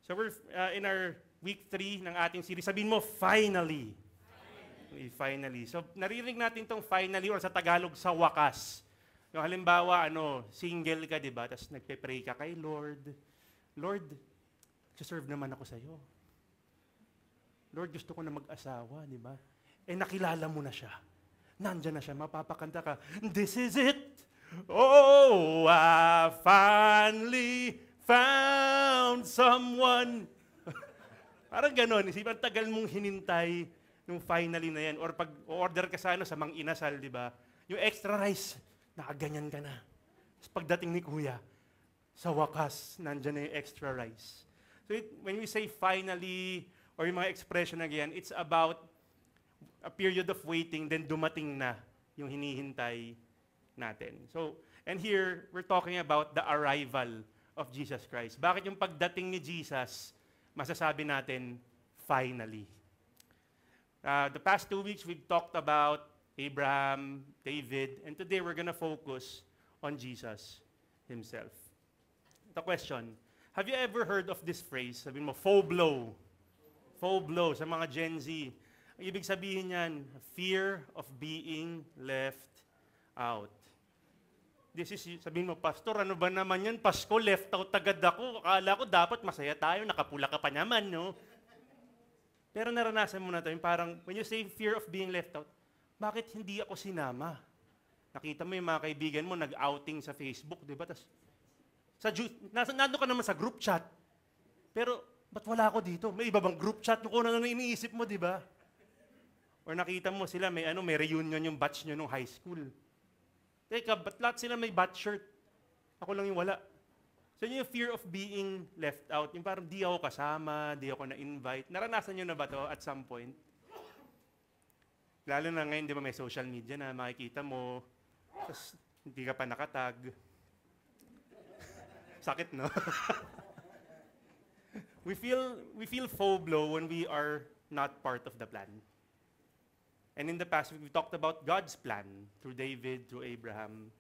So we're in our week 3 ng ating series. Sabihin mo, finally. Finally. So naririnig natin tong finally or sa Tagalog, sa wakas. Yung halimbawa, single ka, di ba? Tapos nagpe-pray ka kay Lord. Lord, serve naman ako sa'yo. Lord, gusto ko na mag-asawa, di ba? Nakilala mo na siya. Nandyan na siya, mapapakanta ka, this is it. Oh, I finally found someone. Parang ganon, isipan tagal mong hinintay nung finally na yan. Or pag order ka sa sa Mang Inasal, di ba? Yung extra rice, nakaganyan ka na. Tapos pagdating ni Kuya, sa wakas, nandyan na yung extra rice. So when we say finally, or yung mga expression na ganyan, it's about a period of waiting, then dumating na yung hinihintay natin. So, and here, we're talking about the arrival of Jesus Christ. Bakit yung pagdating ni Jesus, masasabi natin, finally? The past 2 weeks, we've talked about Abraham, David, and today we're gonna focus on Jesus himself. The question, have you ever heard of this phrase? Sabihin mo, faux blow. Faux blow sa mga Gen Z. Ang ibig sabihin yan, fear of being left out. This is, sabihin mo, Pastor, ano ba naman yan? Pasko, left out agad ako. Akala ko dapat masaya tayo, nakapula ka pa naman, no? Pero naranasan mo na ito, yung parang, when you say fear of being left out, bakit hindi ako sinama? Nakita mo yung mga kaibigan mo, nag-outing sa Facebook, di ba? Nandun ka naman sa group chat, pero ba't wala ako dito? May iba bang group chat kung ano iniisip mo, di ba? Or nakita mo sila, may reunion yung batch nyo nung high school. Teka, ba't lahat sila may batch shirt? Ako lang yung wala. So yung fear of being left out, yung parang di ako kasama, di ako na-invite. Naranasan nyo na ba to at some point? Lalo na ngayon, di ba may social media na makikita mo, tapos hindi ka pa nakatag. Sakit, no? We feel faux blow when we are not part of the plan. And in the past, we talked about God's plan through David, through Abraham.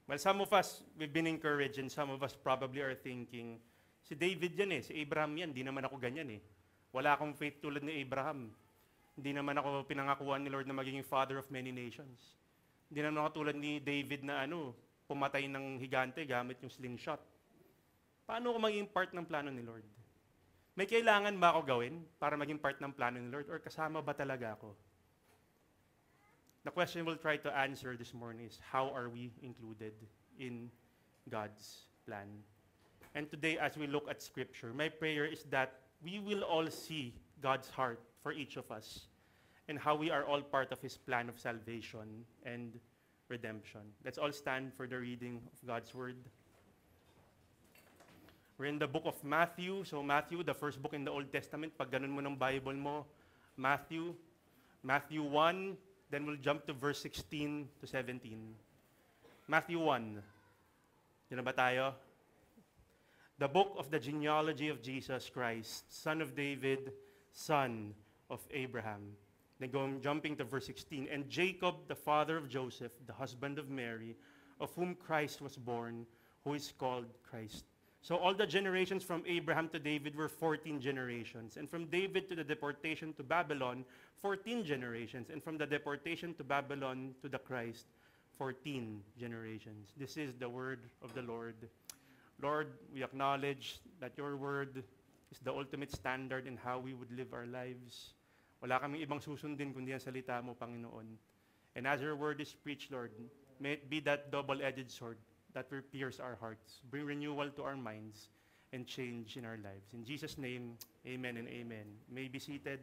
Well, some of us, we've been encouraged, and some of us probably are thinking, si David yan si Abraham yan, di naman ako ganyan Wala akong faith tulad ni Abraham. Hindi naman ako pinangakuan ni Lord na magiging father of many nations. Hindi naman ako tulad ni David na pumatay ng higante gamit yung slingshot. Paano ako maging part ng plano ni Lord? May kailangan ba ako gawin para maging part ng plano ni Lord? Or kasama ba talaga ako? The question we'll try to answer this morning is, how are we included in God's plan? And today, as we look at Scripture, my prayer is that we will all see God's heart for each of us and how we are all part of His plan of salvation and redemption. Let's all stand for the reading of God's Word. We're in the book of Matthew. So Matthew, the first book in the Old Testament, pag ganun mo ng Bible mo, Matthew 1, then we'll jump to verse 16 to 17. Matthew 1. Yun na ba tayo? The book of the genealogy of Jesus Christ, son of David, son of Abraham. Then jumping to verse 16. And Jacob, the father of Joseph, the husband of Mary, of whom Christ was born, who is called Christ. So all the generations from Abraham to David were 14 generations. And from David to the deportation to Babylon, 14 generations. And from the deportation to Babylon to the Christ, 14 generations. This is the word of the Lord. Lord, we acknowledge that your word is the ultimate standard in how we would live our lives. Wala kaming ibang susundin kundi ang salita mo, Panginoon. And as your word is preached, Lord, may it be that double-edged sword that will pierce our hearts, bring renewal to our minds, and change in our lives. In Jesus' name, amen and amen. You may be seated.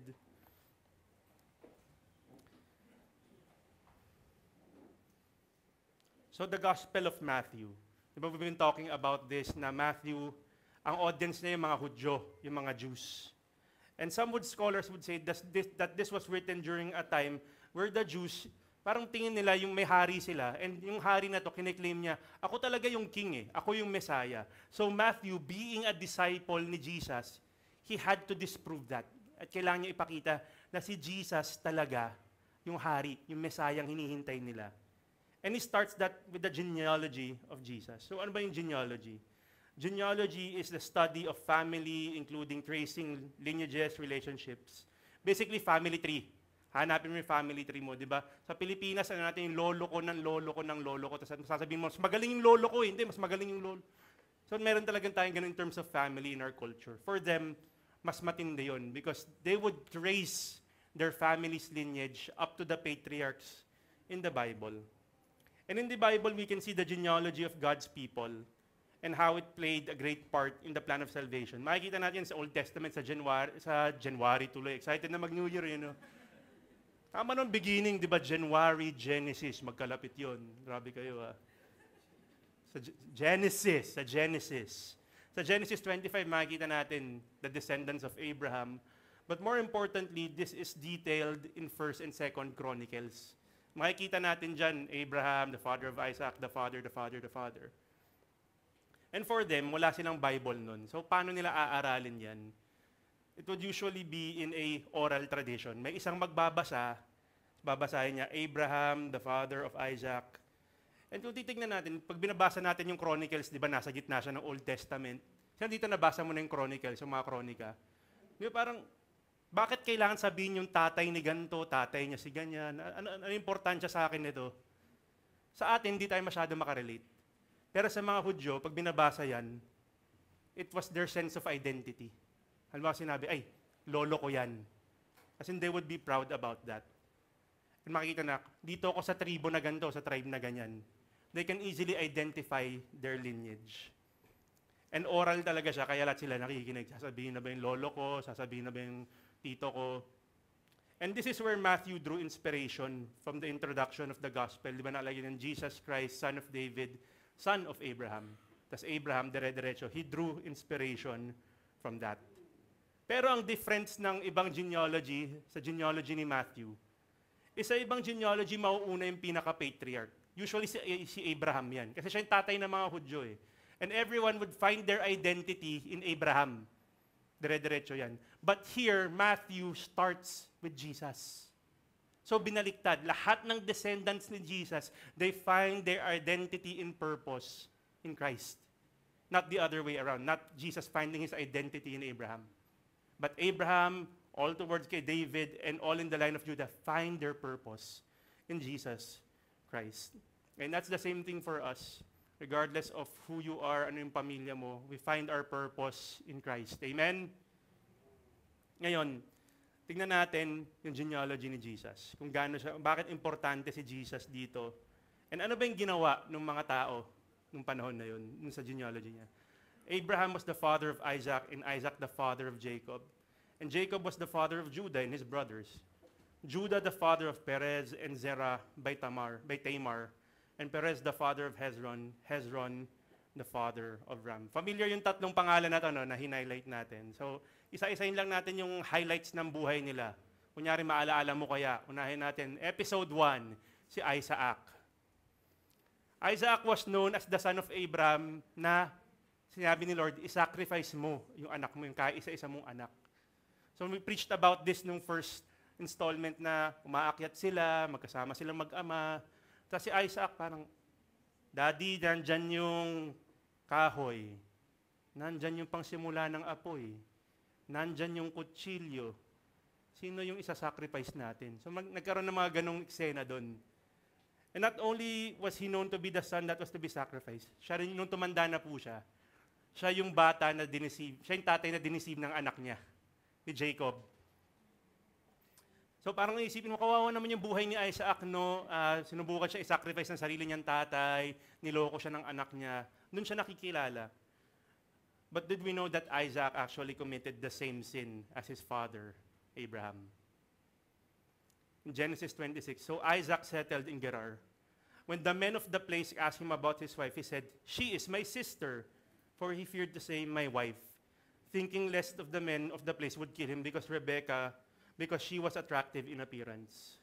So the Gospel of Matthew. Diba we've been talking about this na Matthew, ang audience niya yung mga Hudyo, yung mga Jews. And some scholars would say that this was written during a time where the Jews, parang tingin nila yung may hari sila, and yung hari na to, kiniklaim niya, ako talaga yung king ako yung Messiah. So Matthew, being a disciple ni Jesus, he had to disprove that. At kailangan niya ipakita na si Jesus talaga yung hari, yung Messiah ang hinihintay nila. And he starts that with the genealogy of Jesus. So ano ba yung genealogy? Genealogy is the study of family, including tracing lineages, relationships. Basically, family tree. Hanapin mo yung family tree mo, di ba? Sa Pilipinas, ano natin yung lolo ko ng lolo ko ng lolo ko. Tapos sasabihin mo, mas magaling yung lolo ko. Hindi, mas magaling yung lolo. So meron talagang tayong ganun in terms of family in our culture. For them, mas matindi yun because they would trace their family's lineage up to the patriarchs in the Bible. And in the Bible, we can see the genealogy of God's people and how it played a great part in the plan of salvation. Makikita natin sa Old Testament, sa January tuloy. Excited na mag-New Year, you know. Tama nung beginning, di ba? January, Genesis, magkalapit yon. Grabe kayo, ah. Sa Genesis 25, makikita natin the descendants of Abraham. But more importantly, this is detailed in 1st and 2nd Chronicles. Makikita natin dyan, Abraham, the father of Isaac, the father. And for them, wala silang Bible nun. So, paano nila aaralin yan? It would usually be in a oral tradition. May isang magbabasa, babasahin niya, Abraham, the father of Isaac. And kung titignan natin, pag binabasa natin yung Chronicles, di ba nasa gitna siya ng Old Testament, siya dito nabasa mo na yung Chronicles, yung mga kronika. Di ba parang, bakit kailangan sabihin yung tatay ni ganito, tatay niya si ganyan? Ano importansya sa akin nito? Sa atin, hindi tayo masyado makarelate. Pero sa mga Hudyo, pag binabasa yan, it was their sense of identity. Halimbawa sinabi, ay, lolo ko yan. As in, they would be proud about that. And makikita na, dito ako sa tribo na ganito, sa tribe na ganyan. They can easily identify their lineage. And oral talaga siya, kaya lahat sila nakikinig. Sasabihin na ba yung lolo ko, sasabihin na ba yung tito ko. And this is where Matthew drew inspiration from the introduction of the gospel. Di ba nalagay ng Jesus Christ, son of David, son of Abraham. Tapos Abraham, dire-diretso, he drew inspiration from that. Pero ang difference ng ibang genealogy sa genealogy ni Matthew, sa ibang genealogy, mauuna yung pinaka-patriarch. Usually si Abraham yan. Kasi siya yung tatay ng mga Hudyo eh. And everyone would find their identity in Abraham. Dire-diretso yan. But here, Matthew starts with Jesus. So binaliktad, lahat ng descendants ni Jesus, they find their identity and purpose in Christ. Not the other way around. Not Jesus finding his identity in Abraham. But Abraham, all towards kay David, and all in the line of Judah, find their purpose in Jesus Christ. And that's the same thing for us. Regardless of who you are, ano yung pamilya mo, we find our purpose in Christ. Amen? Ngayon, tingnan natin yung genealogy ni Jesus. Kung gaano siya, bakit importante si Jesus dito. And ano ba yung ginawa ng mga tao nung panahon na yun, nung sa genealogy niya. Abraham was the father of Isaac, and Isaac the father of Jacob. And Jacob was the father of Judah and his brothers. Judah the father of Perez and Zerah by Tamar, and Perez the father of Hezron, Hezron the father of Ram. Familiar yung tatlong pangalan na to, no, na hinighlight natin. So, isa-isahin lang natin yung highlights ng buhay nila. Kunyari, maalaala mo kaya, unahin natin, episode 1, si Isaac. Isaac was known as the son of Abraham na sinabi ni Lord, isacrifice mo yung anak mo, yung kaisa-isa mong anak. So we preached about this nung first installment na umaakyat sila, magkasama silang mag-ama. Tapos si Isaac parang, Daddy, nandyan yung kahoy. Nandyan yung pangsimula ng apoy. Nandyan yung kutsilyo. Sino yung isa-sacrifice natin? So nagkaroon ng mga ganong eksena doon. And not only was he known to be the son that was to be sacrificed, siya rin nung tumanda na po siya, siya yung bata na diniceive, siya yung tatay na diniceive ng anak niya, ni Jacob. So parang isipin mo, kawawa naman yung buhay ni Isaac, no? Sinubukan siya i-sacrifice ng sarili niyang tatay, niloko siya ng anak niya. Doon siya nakikilala. But did we know that Isaac actually committed the same sin as his father, Abraham? In Genesis 26, so Isaac settled in Gerar. When the men of the place asked him about his wife, he said, "She is my sister," for he feared to say, "my wife," thinking lest of the men of the place would kill him because she was attractive in appearance.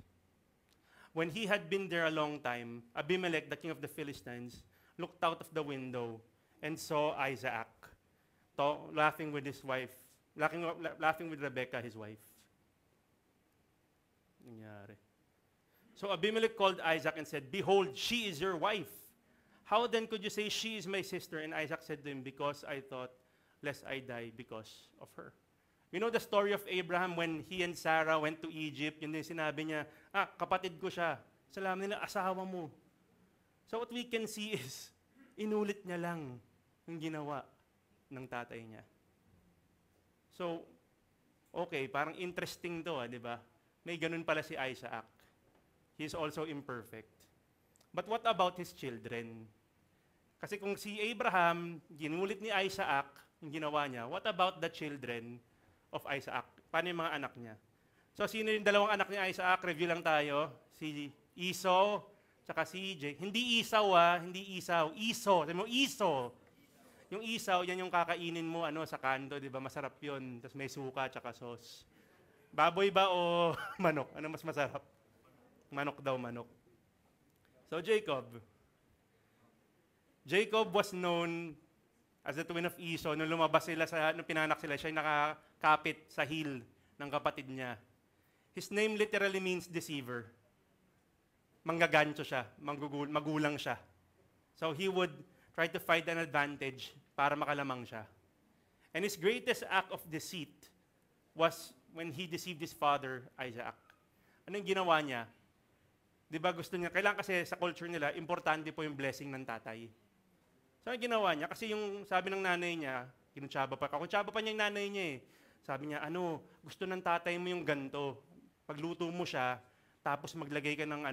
When he had been there a long time, Abimelech, the king of the Philistines, looked out of the window and saw Isaac laughing with his wife, laughing with Rebekah, his wife. Nangyari. So Abimelech called Isaac and said, "Behold, she is your wife." How then could you say, she is my sister? And Isaac said to him, because I thought, lest I die because of her. You know the story of Abraham when he and Sarah went to Egypt, yun din sinabi niya, kapatid ko siya. Salamat nila, asawa mo. So what we can see is, inulit niya lang yung ginawa ng tatay niya. So, okay, parang interesting to, di ba? May ganun pala si Isaac. He is also imperfect. But what about his children? Kasi kung si Abraham, ginulit ni Isaac, yung ginawa niya, what about the children of Isaac? Paano yung mga anak niya? So, sino yung dalawang anak ni Isaac? Review lang tayo. Si Esau, tsaka si Jacob. Hindi Esau hindi Esau. Esau. Sabi mo, Esau. Yung Esau, yan yung kakainin mo sa kanto, di ba? Masarap yun. Tapos may suka, tsaka sauce. Baboy ba o manok? Ano mas masarap? Manok daw, manok. So, Jacob. Jacob was known as the twin of Esau. Nung lumabas sila, nung pinanak sila, siya yung nakakapit sa heel ng kapatid niya. His name literally means deceiver. Manggagancho siya, magulang siya. So he would try to find an advantage para makalamang siya. And his greatest act of deceit was when he deceived his father, Isaac. Anong ginawa niya? Di ba gusto niya, kailangan kasi sa culture nila, importante po yung blessing ng tatay. So ang ginawa niya, kasi yung sabi ng nanay niya, kinuntsaba pa niya yung nanay niya eh. Sabi niya, gusto ng tatay mo yung ganto. Pagluto mo siya, tapos maglagay ka ng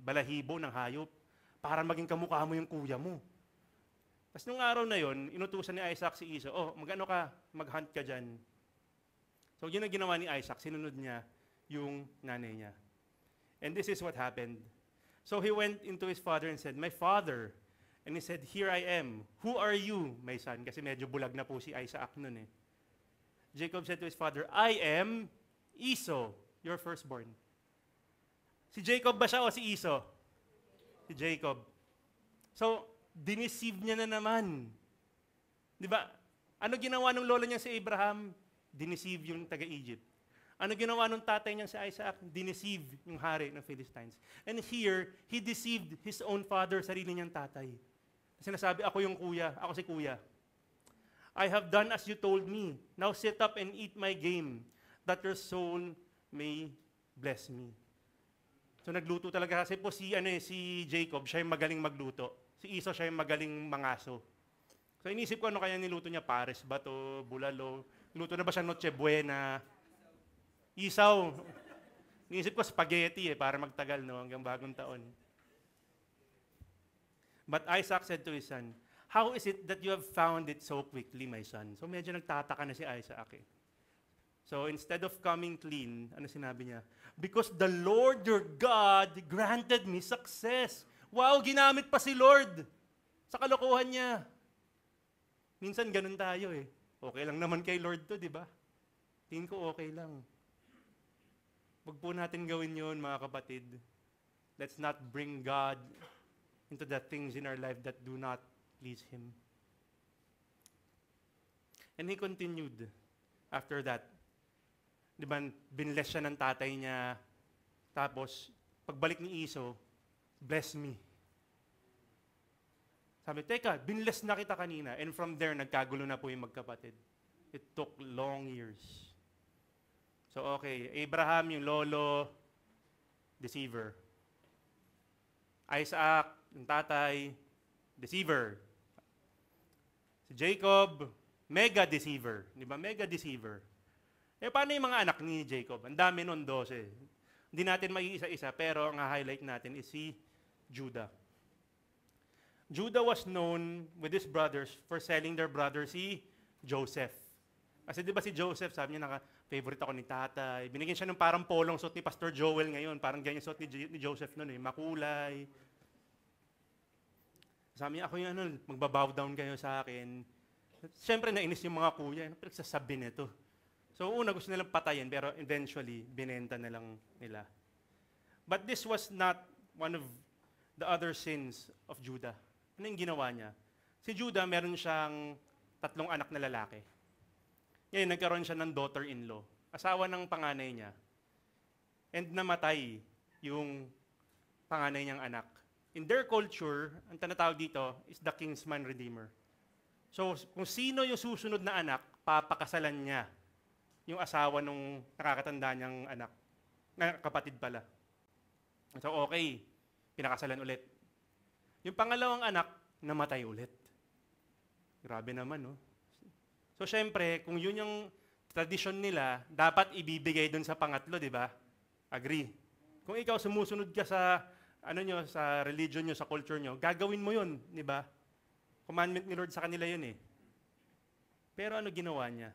balahibo, ng hayop, para maging kamukha mo yung kuya mo. Tapos nung araw na yon, inutusan ni Isaac si Esau, mag-hunt ka dyan. So yun ang ginawa ni Isaac, sinunod niya yung nanay niya. And this is what happened. So he went into his father and said, "My father." And he said, "Here I am. Who are you, my son?" Kasi medyo bulag na po si Isaac nun eh. Jacob said to his father, "I am Esau, your firstborn." Si Jacob ba siya o si Esau? Si Jacob. So, diniceive niya na naman. Di ba? Ano ginawa ng lolo niya si Abraham? Diniceive yung taga-Egypt. Ano ginawa ng tatay niya si Isaac? Diniceive yung hari ng Philistines. And here, he deceived his own father, sarili niyang tatay. Sinasabi, ako yung kuya, ako si kuya. I have done as you told me. Now sit up and eat my game, that your soul may bless me. So nagluto talaga kasi po si Jacob, siya yung magaling magluto. Si Esau, siya yung magaling mangaso. So inisip ko ano kaya niluto niya, pares ba to, bulalo, luto na ba siya Noche Buena? Esau. Inisip ko spaghetti para magtagal hanggang bagong taon. But Isaac said to his son, "How is it that you have found it so quickly, my son?" So medyo nagtataka na si Isaac eh. So instead of coming clean, ano sinabi niya? "Because the Lord your God granted me success." Wow, ginamit pa si Lord sa kalokohan niya. Minsan ganun tayo eh. Okay lang naman kay Lord to, di ba? Tingin ko okay lang. Huwag po natin gawin yun, mga kapatid. Let's not bring God into the things in our life that do not please Him. And he continued after that. Di ba, binless siya ng tatay niya. Tapos, pagbalik ni Esau, bless me. Sabi, teka, binless na kita kanina. And from there, nagkagulo na po yung magkapatid. It took long years. So, okay, Abraham, yung lolo, deceiver. Isaac, yung tatay, deceiver. Si Jacob, mega deceiver. Di ba? Mega deceiver. Paano yung mga anak ni Jacob? Ang dami nun, 12. Hindi natin maiisa-isa, pero ang highlight natin is si Judah. Judah was known with his brothers for selling their brother si Joseph. Kasi di ba si Joseph, sabi niya, favorite ako ni tatay. Binigyan siya ng parang polong suot ni Pastor Joel ngayon. Parang ganyan suot ni Joseph noon makulay. Sabi niya, ako yung magbabow down kayo sa akin. Siyempre, nainis yung mga kuya. Ano pinagsasabi nito? So, una, gusto nilang patayin, pero eventually, binenta na lang nila. But this was not one of the other sins of Judah. Ano yung ginawa niya? Si Judah, meron siyang 3 anak na lalaki. Ngayon, nagkaroon siya ng daughter-in-law. Asawa ng panganay niya. And namatay yung panganay niyang anak. In their culture, ang tinatawag dito is the kinsman redeemer. So, kung sino yung susunod na anak, papakasalan niya yung asawa nung nakakatanda niyang anak. Kapatid pala. So, okay. Pinakasalan ulit. Yung pangalawang anak, namatay ulit. Grabe naman, no? So, syempre, kung yun yung tradisyon nila, dapat ibibigay dun sa pangatlo, di ba? Agree. Kung ikaw sumusunod ka sa, sa religion nyo, sa culture nyo, gagawin mo yun, di ba? Commandment ni Lord sa kanila yun eh. Pero ano ginawa niya?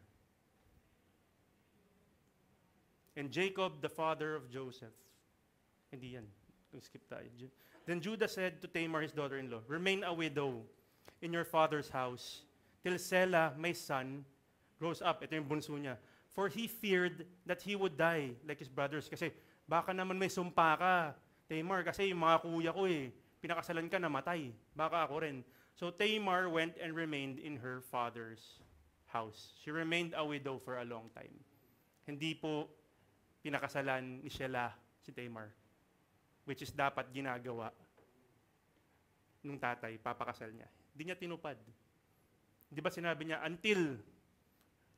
And Jacob, the father of Joseph. Hindi yan. Skip tayo. Then Judah said to Tamar, his daughter-in-law, remain a widow in your father's house till Selah, my son, grows up. Ito yung bunso niya. For he feared that he would die like his brothers. Kasi baka naman may sumpa ka, Tamar, kasi yung mga kuya ko pinakasalan ka, namatay. Baka ako rin. So Tamar went and remained in her father's house. She remained a widow for a long time. Hindi po pinakasalan ni Shelah si Tamar, which is dapat ginagawa nung tatay, papakasal niya. Hindi niya tinupad. Di ba sinabi niya, until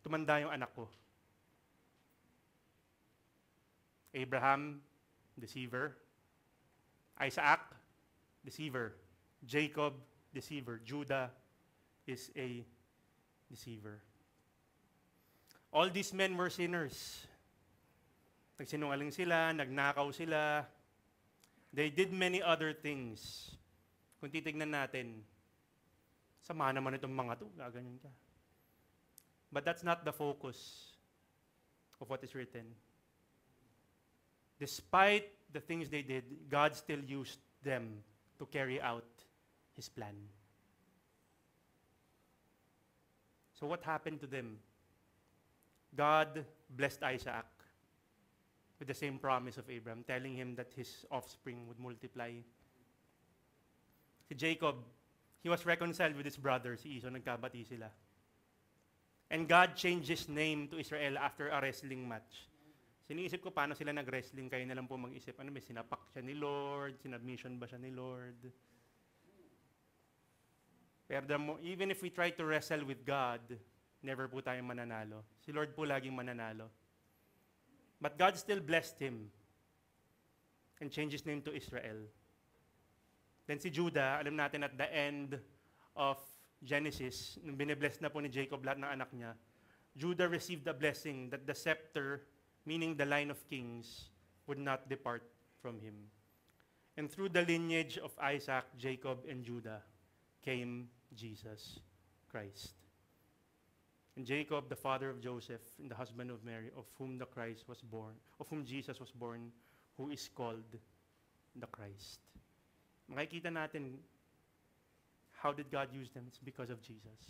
tumanda yung anak ko. Abraham, deceiver. Isaac, deceiver. Jacob, deceiver. Judah is a deceiver. All these men were sinners. Nagsinungaling sila, nagnakaw sila. They did many other things. Kung titignan natin, sama naman itong mga to, gaganyan ka. But that's not the focus of what is written. Despite the things they did, God still used them to carry out His plan. So what happened to them? God blessed Isaac with the same promise of Abraham, telling him that his offspring would multiply. Si Jacob, he was reconciled with his brother, si Esau, nagkabati sila. And God changed his name to Israel after a wrestling match. Siniisip ko paano sila nag-wrestling, kayo na lang po mag-isip. Ano, may sinapak siya ni Lord, sinubmission ba siya ni Lord? Pero even if we try to wrestle with God, never po tayong mananalo. Si Lord po laging mananalo. But God still blessed him and changed his name to Israel. Then si Judah, alam natin at the end of Genesis, nung binibless na po ni Jacob lahat ng anak niya, Judah received the blessing that the scepter, meaning the line of kings, would not depart from him. And through the lineage of Isaac, Jacob, and Judah came Jesus Christ. And Jacob, the father of Joseph, and the husband of Mary, of whom the Christ was born, of whom Jesus was born, who is called the Christ. Makikita natin, how did God use them? It's because of Jesus.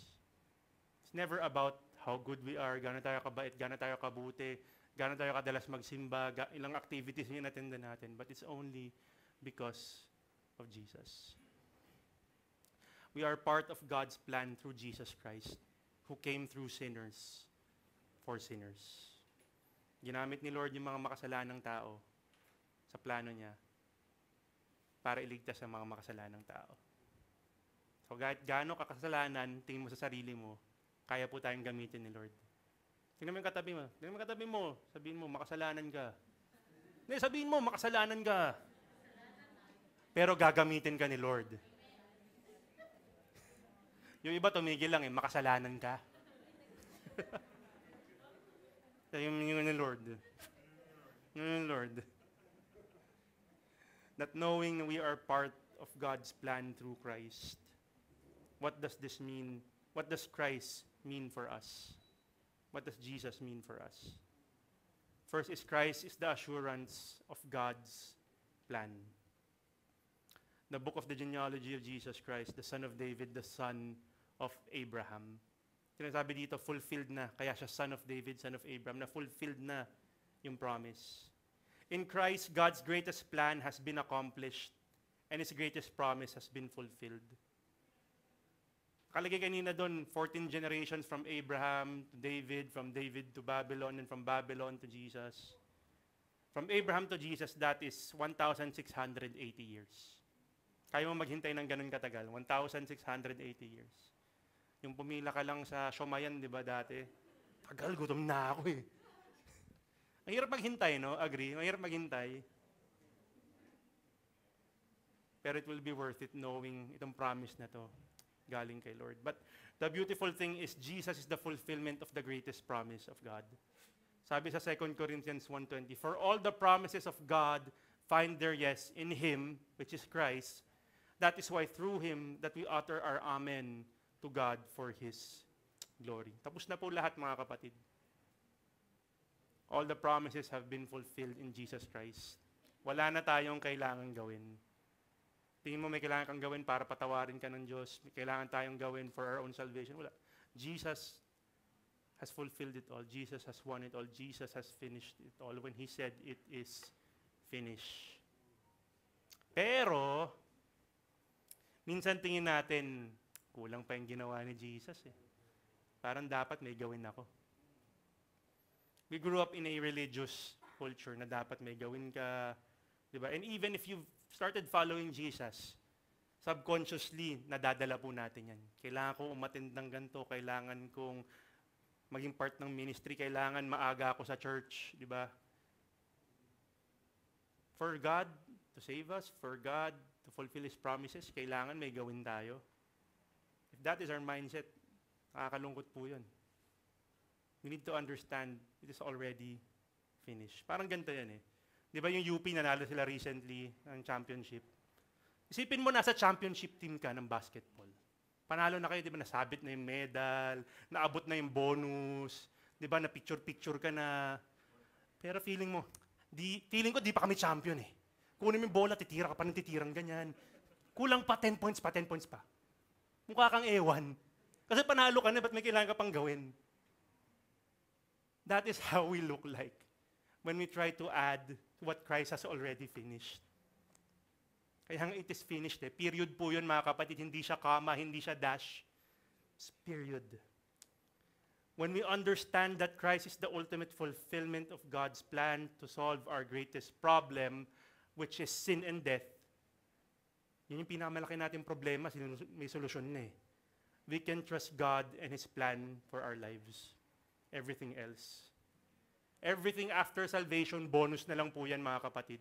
It's never about how good we are, gaano tayo kabait, gaano tayo kabuti, gaano tayo kadalas magsimba, ilang activities yung inattenda natin, but it's only because of Jesus. We are part of God's plan through Jesus Christ, who came through sinners for sinners. Ginamit ni Lord yung mga makasalanang tao sa plano niya para iligtas ang mga makasalanang tao. So gaano kakasalanan, tingin mo sa sarili mo, kaya po tayong gamitin ni Lord. Tingnan mo yung katabi mo. Tingnan mo yung katabi mo. Sabihin mo, makasalanan ka. Hindi, sabihin mo, makasalanan ka. Pero gagamitin ka ni Lord. Yung iba tumigil lang makasalanan ka. Yung ni Lord. Yung Lord. That knowing we are part of God's plan through Christ. What does this mean? What does Christ mean for us? What does Jesus mean for us? First is Christ is the assurance of God's plan. The book of the genealogy of Jesus Christ, the son of David, the son of Abraham. Sinasabi dito, fulfilled na. Kaya siya son of David, son of Abraham, na fulfilled na yung promise. In Christ, God's greatest plan has been accomplished and His greatest promise has been fulfilled. Kalagay kanina doon, 14 generations from Abraham to David, from David to Babylon, and from Babylon to Jesus. From Abraham to Jesus, that is 1,680 years. Kaya mo maghintay ng ganun katagal? 1,680 years. Yung pumila ka lang sa Shomayan, di ba dati? Tagal, gutom na ako eh. Ang hirap maghintay, no? Agree? Ang hirap maghintay. Pero it will be worth it knowing itong promise na to galing kay Lord. But the beautiful thing is Jesus is the fulfillment of the greatest promise of God. Sabi sa 2 Corinthians 1:20, "For all the promises of God find their yes in Him, which is Christ. That is why through Him that we utter our amen to God for His glory." Tapos na po lahat, mga kapatid. All the promises have been fulfilled in Jesus Christ. Wala na tayong kailangan gawin. Tingin mo may kailangan kang gawin para patawarin ka ng Diyos? May kailangan tayong gawin for our own salvation? Wala. Jesus has fulfilled it all. Jesus has won it all. Jesus has finished it all when He said it is finished. Pero, minsan tingin natin, kulang pa yung ginawa ni Jesus eh. Parang dapat may gawin ako. We grew up in a religious culture na dapat may gawin ka. Diba? And even if you've started following Jesus, subconsciously, nadadala po natin yan. Kailangan kong umattend ng ganito, kailangan kong maging part ng ministry, kailangan maaga ako sa church, di ba? For God to save us, for God to fulfill His promises, kailangan may gawin tayo. If that is our mindset, nakakalungkot po yun. We need to understand it is already finished. Parang ganito yan eh. Di ba yung UP nanalo sila recently ng championship? Isipin mo nasa championship team ka ng basketball. Panalo na kayo, di ba nasabit na yung medal, naabot na yung bonus, di ba na picture-picture ka na. Pero feeling ko di pa kami champion eh. Kunin mo yung bola, titira ka pa ng titiran, ganyan. Kulang pa 10 points pa. Mukha kang ewan. Kasi panalo ka na, ba't may kailangan ka pang gawin? That is how we look like when we try to add what Christ has already finished. Kaya it is finished eh. Period po yun, mga kapatid. Hindi siya comma, hindi siya dash. It's period. When we understand that Christ is the ultimate fulfillment of God's plan to solve our greatest problem, which is sin and death, yun yung pinakamalaki nating problema, may solusyon na eh. We can trust God and His plan for our lives. Everything else. Everything after salvation, bonus na lang po yan, mga kapatid.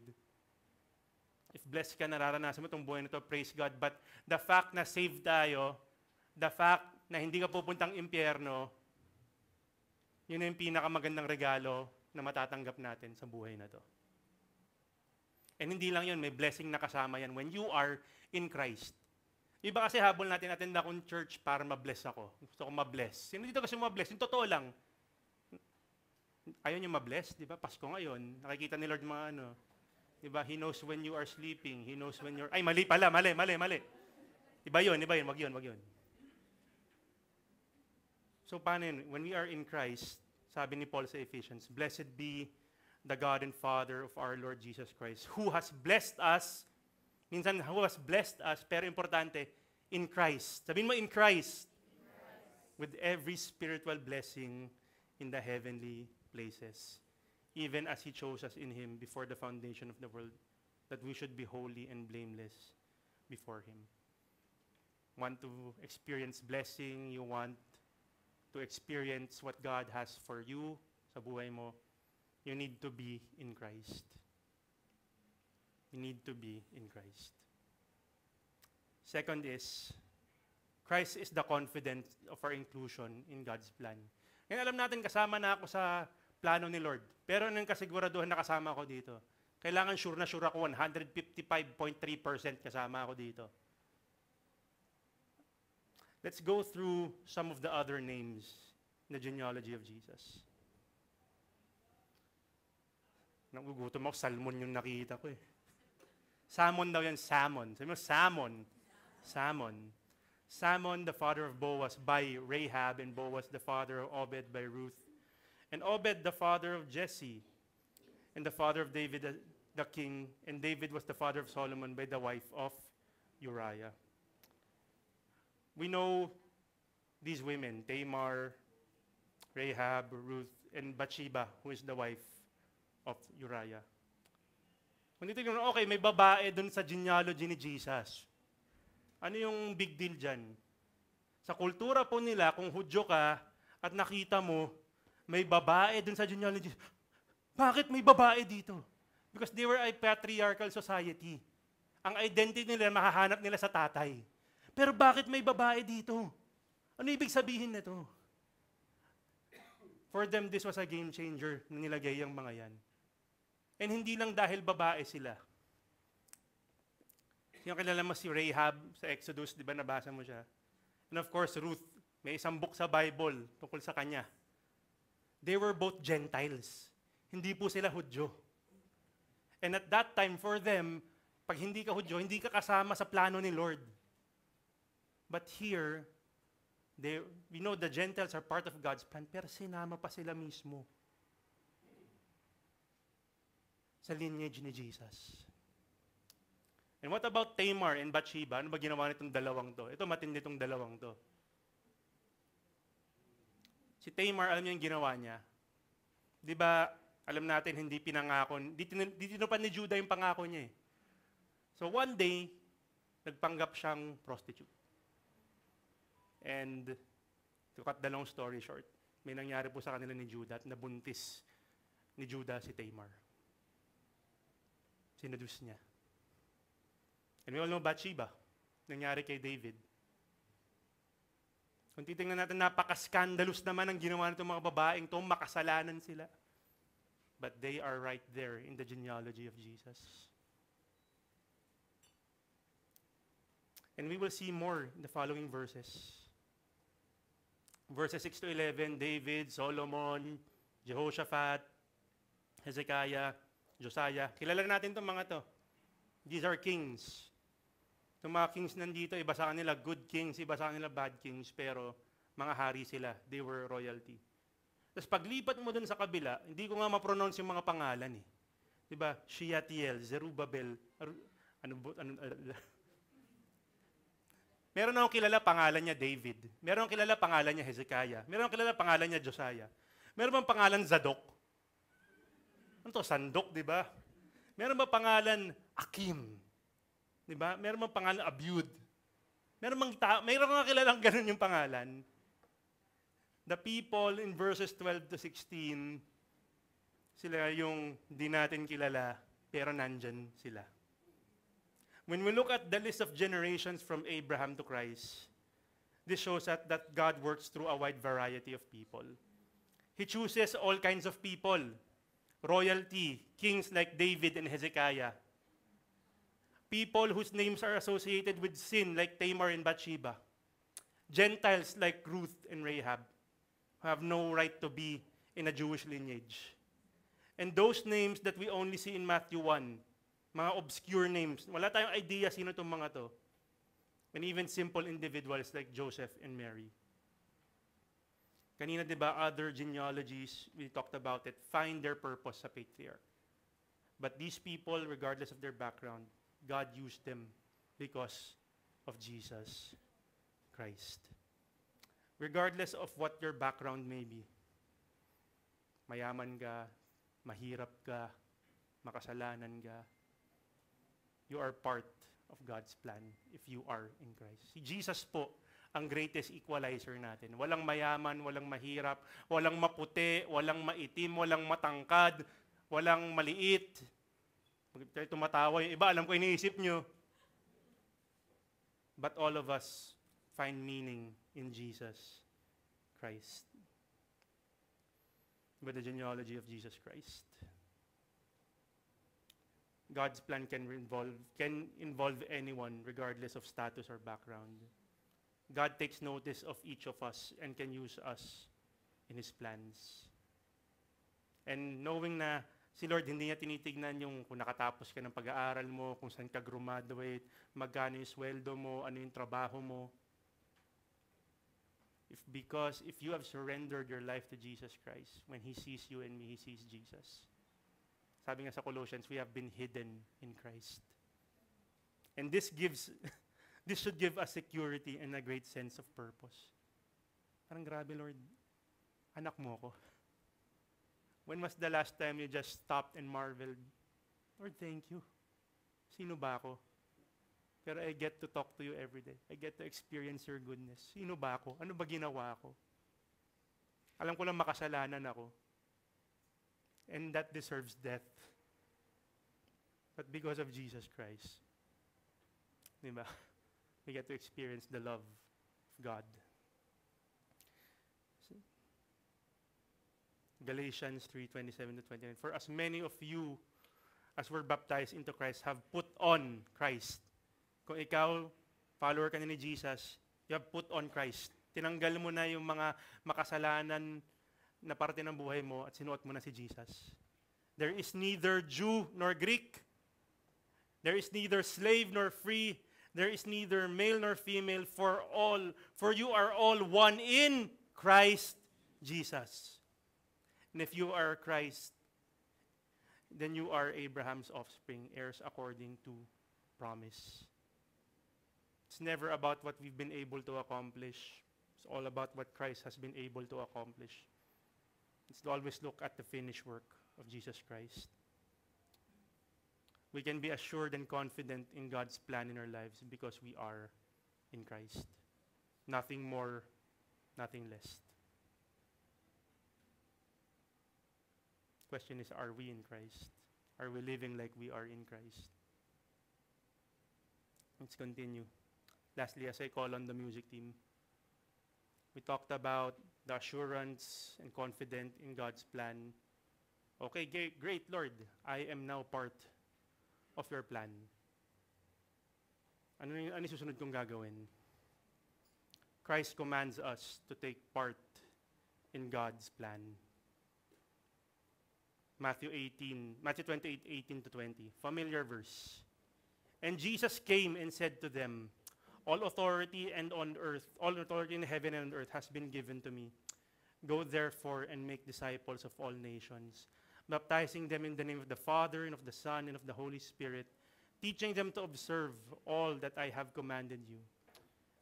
If blessed ka, nararanasan mo itong buhay na ito, praise God. But the fact na saved tayo, the fact na hindi ka pupuntang impyerno, yun yung pinakamagandang regalo na matatanggap natin sa buhay na to. And hindi lang yun, may blessing na kasama yan when you are in Christ. Iba kasi habol natin, attend akong church para ma-bless ako. Gusto ko ma-bless. Sino dito kasi ma-bless? Yung totoo lang. Ayaw niyo ma-bless, di ba? Pasko ngayon, nakikita ni Lord mga ano, di ba? He knows when you are sleeping. He knows when you're... Ay, mali pala, mali. Iba yun, wag yun. So, paano yun? When we are in Christ, sabi ni Paul sa Ephesians, "Blessed be the God and Father of our Lord Jesus Christ, who has blessed us," minsan, who has blessed us, pero importante, in Christ. Sabihin mo, in Christ. With every spiritual blessing in the heavenly places, even as He chose us in Him before the foundation of the world, that we should be holy and blameless before Him. Want to experience blessing, you want to experience what God has for you sa buhay mo, you need to be in Christ. You need to be in Christ. Second is, Christ is the confidence of our inclusion in God's plan. Ngayon alam natin, kasama na ako sa plano ni Lord. Pero nang kasiguraduhan na kasama ako dito. Kailangan sure na sure ako, 155.3% kasama ako dito. Let's go through some of the other names in the genealogy of Jesus. Nagugutom ako, salmon yung nakita ko eh. Salmon daw yan, salmon. Sabi mo, salmon. Salmon. Salmon, the father of Boaz by Rahab, and Boaz, the father of Obed by Ruth. And Obed, the father of Jesse, and the father of David, the king. And David was the father of Solomon by the wife of Uriah. We know these women, Tamar, Rahab, Ruth, and Bathsheba, who is the wife of Uriah. Kung dito yung, okay, may babae dun sa genealogy ni Jesus. Ano yung big deal dyan? Sa kultura po nila, kung Hudyo ka at nakita mo, may babae dun sa genealogy, bakit may babae dito? Because they were a patriarchal society. Ang identity nila, mahahanap nila sa tatay. Pero bakit may babae dito? Ano ibig sabihin nito? For them, this was a game changer na nilagay ang mga yan. And hindi lang dahil babae sila. Yung kilala mo si Rahab sa Exodus, di ba nabasa mo siya? And of course, Ruth, may isang book sa Bible tungkol sa kanya. They were both Gentiles. Hindi po sila Hudyo. And at that time, for them, pag hindi ka Hudyo, hindi ka kasama sa plano ni Lord. But here, we know the Gentiles are part of God's plan, pero sinama pa sila mismo sa lineage ni Jesus. And what about Tamar and Bathsheba? Ano ba ginawa nitong dalawang to? Ito, matindi itong dalawang to. Si Tamar, alam niyo yung ginawa niya? Di ba, alam natin, hindi pinangako, di tinupan ni Judah yung pangako niya eh. So one day, nagpanggap siyang prostitute. And to cut the long story short, may nangyari po sa kanila ni Judah at nabuntis ni Judah si Tamar. Sinadus niya. And we all know Bathsheba, nangyari kay David. Kung titingnan natin, napaka-scandalous naman ang ginawa nitong mga babaeng to, makasalanan sila. But they are right there in the genealogy of Jesus. And we will see more in the following verses. Verses 6 to 11, David, Solomon, Jehoshaphat, Hezekiah, Josiah. Kilala natin itong mga to. These are kings. Itong mga kings nandito, iba sa kanila good kings, iba sa kanila bad kings, pero mga hari sila. They were royalty. Tapos paglipat mo dun sa kabila, hindi ko nga ma-pronounce yung mga pangalan eh. Diba? Shealtiel, Zerubbabel, meron akong kilala pangalan niya David. Meron akong kilala pangalan niya Hezekiah. Meron akong kilala pangalan niya Josiah. Meron bang pangalan Zadok? Ano to? Sandok, di ba? Meron bang pangalan Akim? Di ba? Meron bang pangalan Abiud? Meron nga kilalang ganun yung pangalan. The people in verses 12 to 16, sila yung di natin kilala, pero nandyan sila. When we look at the list of generations from Abraham to Christ, this shows that God works through a wide variety of people. He chooses all kinds of people. Royalty, kings like David and Hezekiah. People whose names are associated with sin like Tamar and Bathsheba. Gentiles like Ruth and Rahab, who have no right to be in a Jewish lineage. And those names that we only see in Matthew 1, mga obscure names. Wala tayong idea sino itong mga to. And even simple individuals like Joseph and Mary. Kanina, di ba, other genealogies, we talked about it, find their purpose sa patriarch. But these people, regardless of their background, God used them because of Jesus Christ. Regardless of what your background may be, mayaman ka, mahirap ka, makasalanan ka, you are part of God's plan if you are in Christ. Si Jesus po ang greatest equalizer natin. Walang mayaman, walang mahirap, walang maputi, walang maitim, walang matangkad, walang maliit. Pag tumatawa yung iba, alam ko iniisip nyo. But all of us find meaning in Jesus Christ. With the genealogy of Jesus Christ. God's plan can involve anyone regardless of status or background. God takes notice of each of us and can use us in His plans. And knowing na si Lord hindi niya tinitignan yung kung nakatapos ka ng pag-aaral mo, kung saan ka graduate, magkano yung sweldo mo, ano yung trabaho mo. If you have surrendered your life to Jesus Christ, when He sees you and me, He sees Jesus. Sabi nga sa Colossians, we have been hidden in Christ. And this should give us security and a great sense of purpose. Parang grabe, Lord. Anak mo ko. When was the last time you just stopped and marveled? Lord, thank you. Sino ba ako? Pero I get to talk to you every day. I get to experience your goodness. Sino ba ako? Ano ba ginawa ko? Alam ko lang makasalanan ako. And that deserves death. But because of Jesus Christ, diba? We get to experience the love of God. Galatians 3:27-29. For as many of you as were baptized into Christ have put on Christ. Kung ikaw, follower ka na ni Jesus, you have put on Christ. Tinanggal mo na yung mga makasalanan na parte ng buhay mo at sinuot mo na si Jesus. There is neither Jew nor Greek. There is neither slave nor free. There is neither male nor female, for you are all one in Christ Jesus. And if you are Christ, then you are Abraham's offspring, heirs according to promise. It's never about what we've been able to accomplish. It's all about what Christ has been able to accomplish. It's to always look at the finished work of Jesus Christ. We can be assured and confident in God's plan in our lives because we are in Christ. Nothing more, nothing less. Question is, are we in Christ? Are we living like we are in Christ? Let's continue. Lastly, as I call on the music team, we talked about the assurance and confident in God's plan. Okay, great Lord, I am now part of your plan. Ano yung susunod kong gagawin? Christ commands us to take part in God's plan. Matthew 28:18-20. Familiar verse. And Jesus came and said to them, all authority in heaven and on earth has been given to me. Go therefore and make disciples of all nations, baptizing them in the name of the Father and of the Son and of the Holy Spirit, teaching them to observe all that I have commanded you.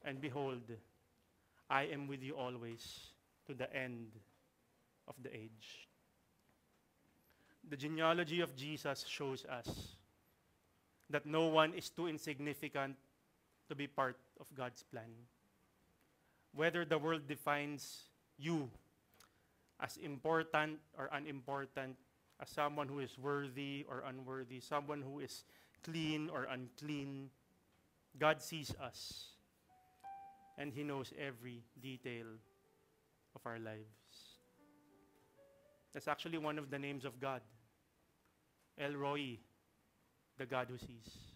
And behold, I am with you always to the end of the age. The genealogy of Jesus shows us that no one is too insignificant to be part of God's plan. Whether the world defines you as important or unimportant, as someone who is worthy or unworthy, someone who is clean or unclean, God sees us and He knows every detail of our lives. That's actually one of the names of God. El Roi, the God who sees.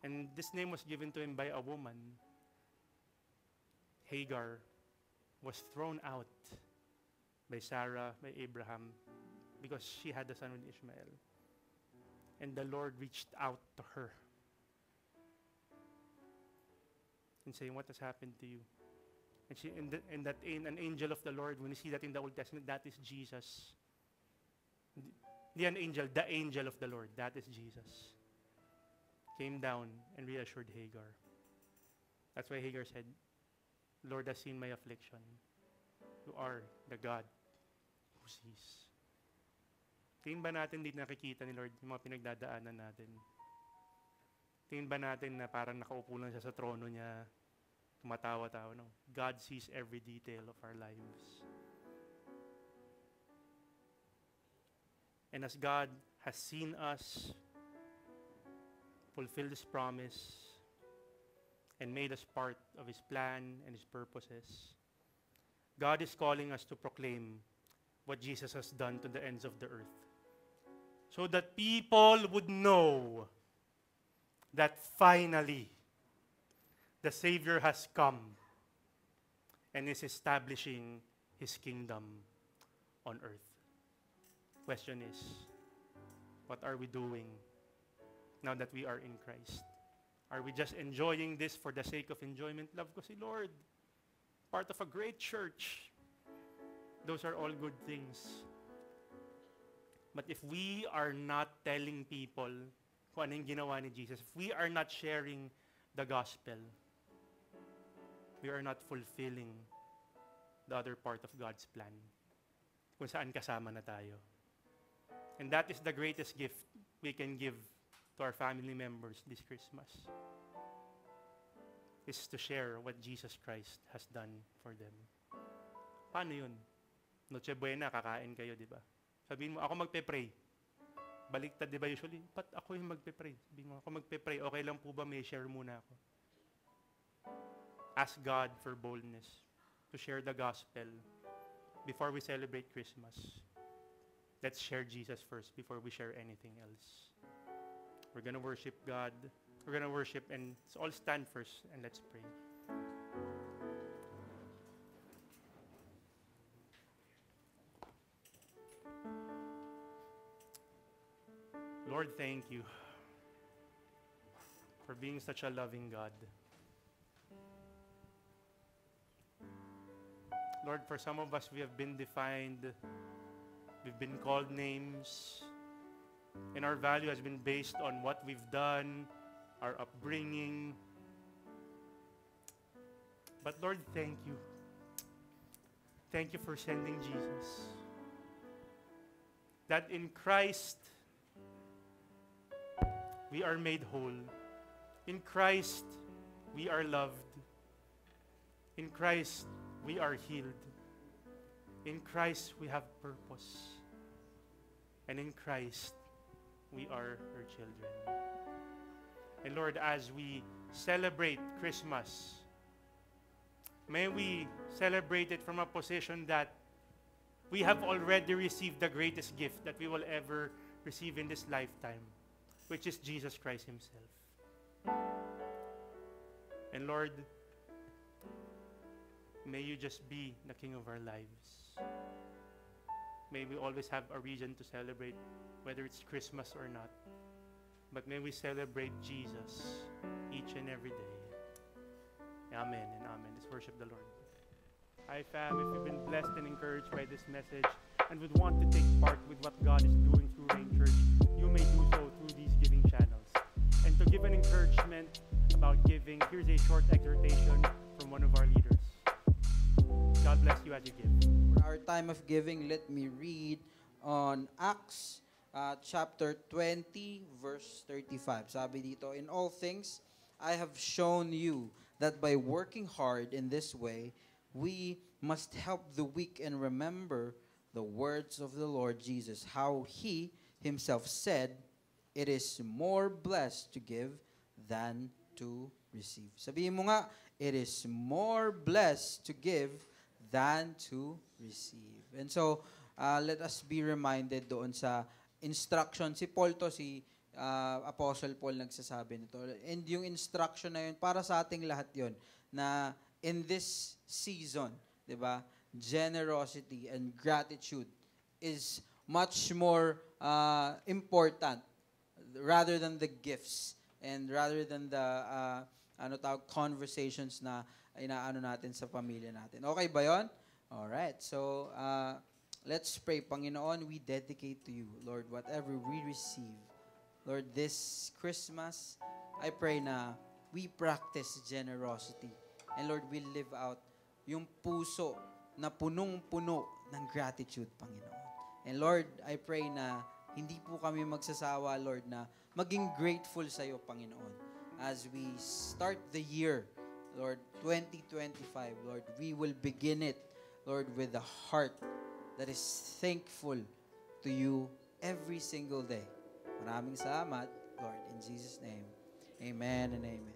And this name was given to him by a woman. Hagar was thrown out by Sarah, by Abraham, because she had a son with Ishmael. And the Lord reached out to her and saying, what has happened to you? And an angel of the Lord, when you see that in the Old Testament, that is Jesus. An angel, the angel of the Lord, that is Jesus. Came down and reassured Hagar. That's why Hagar said, Lord has seen my affliction. You are the God who sees. Tingin ba natin di nakikita ni Lord yung mga pinagdadaanan natin? Tingin ba natin na parang nakaupo lang siya sa trono niya, tumatawa-tawa? No. God sees every detail of our lives. And as God has seen us fulfill His promise and made us part of His plan and His purposes, God is calling us to proclaim what Jesus has done to the ends of the earth, so that people would know that finally the Savior has come and is establishing His kingdom on earth. Question is, what are we doing now that we are in Christ? Are we just enjoying this for the sake of enjoyment? Love ko si Lord. Part of a great church. Those are all good things. But if we are not telling people kung ano yung ginawa ni Jesus, if we are not sharing the gospel, we are not fulfilling the other part of God's plan, kung saan kasama na tayo. And that is the greatest gift we can give to our family members this Christmas is to share what Jesus Christ has done for them. Paano yun? Noche Buena, kakain kayo, di ba? Sabihin mo, ako magpe-pray. Baliktad, di ba usually? Ba't ako yung magpe-pray? Sabihin mo, ako magpe-pray. Okay lang po ba may share muna ako? Ask God for boldness to share the gospel before we celebrate Christmas. Let's share Jesus first before we share anything else. We're gonna worship God. We're gonna worship, and so all stand first and let's pray. Lord, thank you for being such a loving God. Lord, for some of us, we have been defined, we've been called names, and our value has been based on what we've done, our upbringing. But Lord, thank you. Thank you for sending Jesus. That in Christ, we are made whole. In Christ, we are loved. In Christ, we are healed. In Christ, we have purpose. And in Christ, we are her children. And Lord, as we celebrate Christmas, may we celebrate it from a position that we have already received the greatest gift that we will ever receive in this lifetime, which is Jesus Christ himself. And Lord, may you just be the King of our lives. May we always have a reason to celebrate, whether it's Christmas or not. But may we celebrate Jesus each and every day. Amen and amen. Let's worship the Lord. Hi fam, if you've been blessed and encouraged by this message and would want to take part with what God is doing through Rain Church, you may do so through these giving channels. And to give an encouragement about giving, here's a short exhortation from one of our leaders. God bless you as you give. For our time of giving, let me read on Acts chapter 20, verse 35. Sabi dito, in all things, I have shown you that by working hard in this way, we must help the weak and remember the words of the Lord Jesus, how he himself said, it is more blessed to give than to receive. Sabihin mo nga, it is more blessed to give than to receive. And so, let us be reminded doon sa instruction. Si Paul to, si Apostle Paul nagsasabi nito. And yung instruction na yun, para sa ating lahat yun, na in this season, di ba, generosity and gratitude is much more important rather than the gifts and rather than the conversations na inaano natin sa pamilya natin. Okay ba yun? Alright. So, let's pray. Panginoon, we dedicate to you, Lord, whatever we receive. Lord, this Christmas, I pray na we practice generosity. And Lord, we live out yung puso na punong-puno ng gratitude, Panginoon. And Lord, I pray na hindi po kami magsasawa, Lord, na maging grateful sa iyo, Panginoon. As we start the year, Lord, 2025, Lord, we will begin it, Lord, with a heart that is thankful to you every single day. Maraming salamat, Lord, in Jesus' name. Amen and amen.